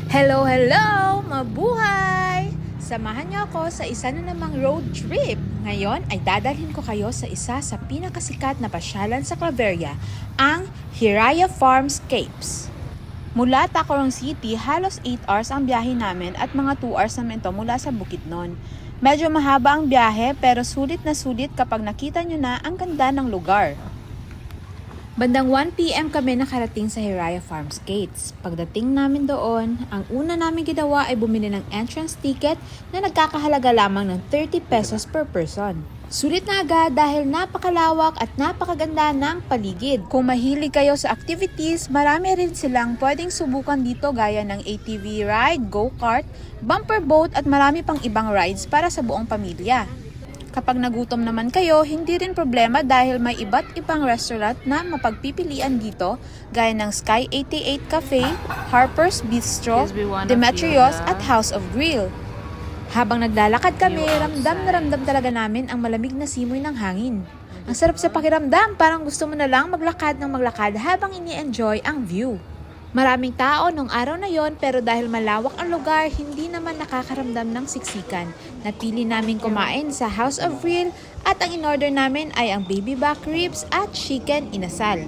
Hello, hello! Mabuhay! Samahan niyo ako sa isa na namang road trip. Ngayon ay dadalhin ko kayo sa isa sa pinakasikat na pasyalan sa Claveria, ang Hiraya Farmscapes. Mula Tacloban City, halos 8 hours ang biyahe namin at mga 2 hours namin ito mula sa Bukidnon. Medyo mahaba ang biyahe pero sulit na sulit kapag nakita nyo na ang ganda ng lugar. Bandang 1 PM kami nakarating sa Hiraya Farmscapes. Pagdating namin doon, ang una namin ginawa ay bumili ng entrance ticket na nagkakahalaga lamang ng 30 pesos per person. Sulit na agad dahil napakalawak at napakaganda ng paligid. Kung mahilig kayo sa activities, marami rin silang pwedeng subukan dito gaya ng ATV ride, go-kart, bumper boat at marami pang ibang rides para sa buong pamilya. Kapag nagutom naman kayo, hindi rin problema dahil may iba't ibang restaurant na mapagpipilian dito gaya ng Sky 88 Cafe, Harper's Bistro, Demetrios at House of Grill. Habang naglalakad kami, ramdam na ramdam talaga namin ang malamig na simoy ng hangin. Ang sarap sa pakiramdam, parang gusto mo na lang maglakad ng maglakad habang ini-enjoy ang view. Maraming tao nung araw na yon pero dahil malawak ang lugar, hindi naman nakakaramdam ng siksikan. Napili namin kumain sa House of Grill at ang in-order namin ay ang baby back ribs at chicken inasal.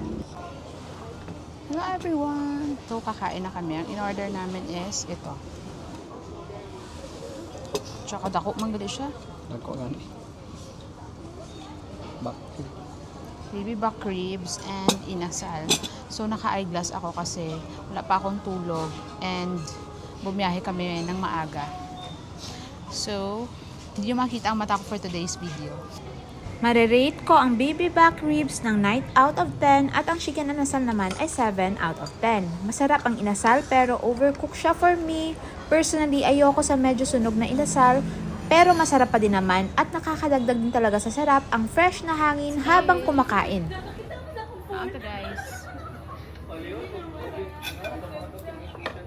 Hello everyone! So kakain na kami. Ang in-order namin is ito. Tsaka dako man gali siya. Dako gani. Baby back ribs and inasal. So naka-eyeglass ako kasi wala pa akong tulog and bumiyahe kami ng maaga. So hindi nyo makita ang mata ko for today's video. Marirate ko ang baby back ribs ng 9 out of 10 at ang chicken inasal naman ay 7 out of 10. Masarap ang inasal pero overcooked siya for me. Personally, ayoko sa medyo sunog na inasal pero masarap pa din naman at nakakadagdag din talaga sa sarap ang fresh na hangin habang kumakain. Ito guys.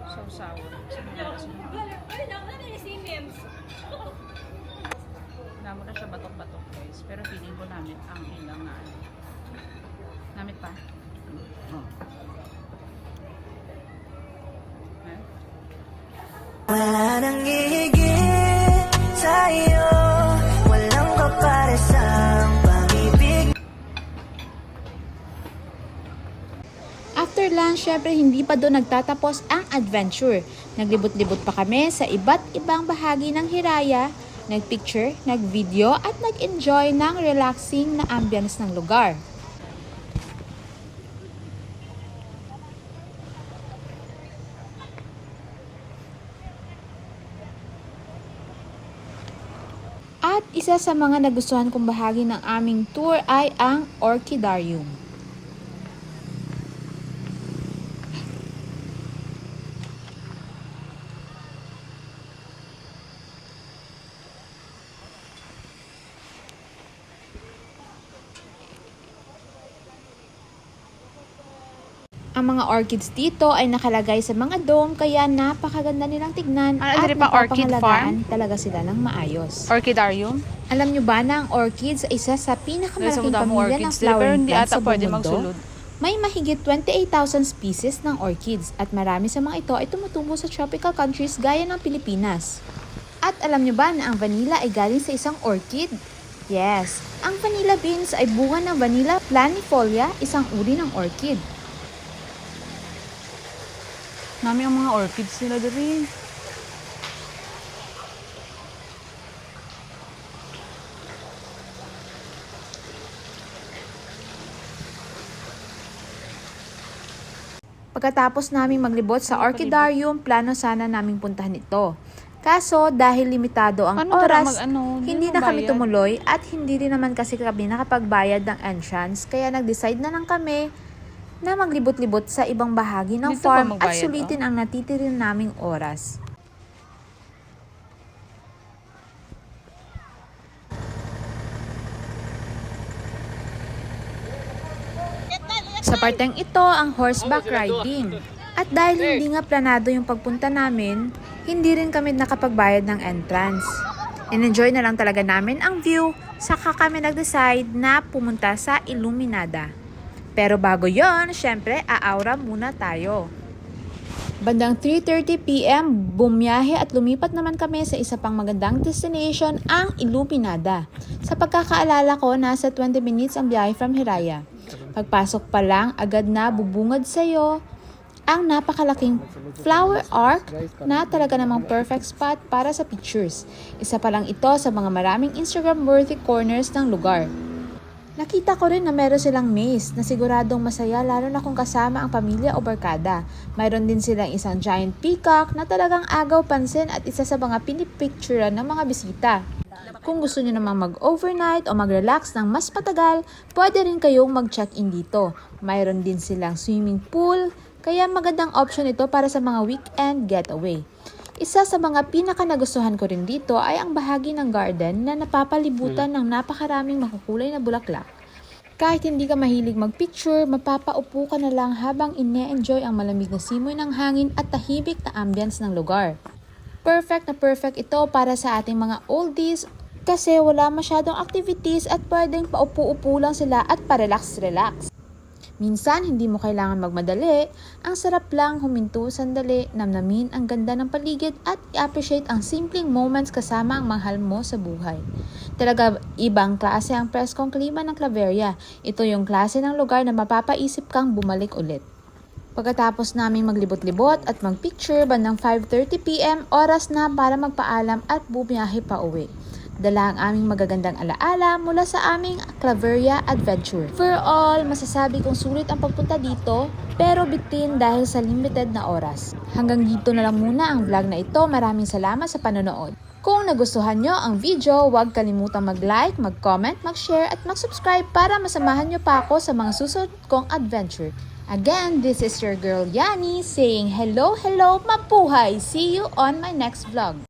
So sour. Namo na siya batok-batok guys. Pero feeling ko namin ang ilang na ano. Namit pa. Wala nang hihigit sa'yo, walang kaparesang pag-ibig. After lunch, syempre hindi pa doon nagtatapos ang adventure. Naglibot-libot pa kami sa iba't ibang bahagi ng Hiraya, nagpicture, nagvideo at nag-enjoy ng relaxing na ambience ng lugar. At isa sa mga nagustuhan kong bahagi ng aming tour ay ang Orchidarium. Ang mga orchids dito ay nakalagay sa mga dome kaya napakaganda nilang tignan at diri pa orchid napapangalagaan talaga sila ng maayos. Orchidarium. Alam nyo ba na ang orchids ay isa sa pinakamalaking Guys, ang pamilya ng orchids nila, pero flowering hindi plants ata sa buong pwede mundo? magsulod. May mahigit 28,000 species ng orchids at marami sa mga ito ay tumutubo sa tropical countries gaya ng Pilipinas. At alam nyo ba na ang vanilla ay galing sa isang orchid? Yes, ang vanilla beans ay bunga ng Vanilla planifolia, isang uri ng orchid. Nami ang mga orchids nila diri. Pagkatapos naming maglibot sa Orchidarium, plano sana naming puntahan ito. Kaso dahil limitado ang oras, hindi na kami tumuloy at hindi rin naman kasi kami nakapagbayad ng entrance kaya nag-decide na lang kami na maglibot-libot sa ibang bahagi ng Dito ba farm at magbayad, sulitin ang natitirin naming oras. Sa parteng ito ang horseback riding. At dahil hindi nga planado yung pagpunta namin, hindi rin kami nakapagbayad ng entrance. In-enjoy na lang talaga namin ang view, saka kami nag-decide na pumunta sa Illuminada. Pero bago yon, syempre, aaura muna tayo. Bandang 3:30 PM, bumiyahe at lumipat naman kami sa isa pang magandang destination, ang Iluminada. Sa pagkakaalala ko, nasa 20 minutes ang biyahe from Hiraya. Pagpasok pa lang, agad na bubungad sa'yo ang napakalaking flower arc na talaga namang perfect spot para sa pictures. Isa pa lang ito sa mga maraming Instagram-worthy corners ng lugar. Nakita ko rin na meron silang maze na siguradong masaya lalo na kung kasama ang pamilya o barkada. Mayroon din silang isang giant peacock na talagang agaw pansin at isa sa mga pinipicturean ng mga bisita. Kung gusto niyo namang mag-overnight o mag-relax ng mas matagal, pwede rin kayong mag-check-in dito. Mayroon din silang swimming pool, kaya magandang option ito para sa mga weekend getaway. Isa sa mga pinaka-nagustuhan ko rin dito ay ang bahagi ng garden na napapalibutan ng napakaraming makukulay na bulaklak. Kahit hindi ka mahilig mag-picture, mapapaupo ka na lang habang ine-enjoy ang malamig na simoy ng hangin at tahimik na ambience ng lugar. Perfect na perfect ito para sa ating mga oldies kasi wala masyadong activities at pwedeng paupo-upo lang sila at pa-relax-relax. Minsan, hindi mo kailangan magmadali. Ang sarap lang huminto sandali, namnamin ang ganda ng paligid at i-appreciate ang simpleng moments kasama ang mahal mo sa buhay. Talaga ibang klase ang preskong klima ng Claveria. Ito yung klase ng lugar na mapapaisip kang bumalik ulit. Pagkatapos naming maglibot-libot at magpicture, bandang 5:30 PM, oras na para magpaalam at bumiyahe pa uwi. Dala ang aming magagandang alaala mula sa aming Claveria adventure. For all, masasabi kong sulit ang pagpunta dito, pero bitin dahil sa limited na oras. Hanggang dito na lang muna ang vlog na ito. Maraming salamat sa panonood. Kung nagustuhan nyo ang video, huwag kalimutang mag-like, mag-comment, mag-share at mag-subscribe para masamahan nyo pa ako sa mga susunod kong adventure. Again, this is your girl Yani saying hello, mabuhay! See you on my next vlog.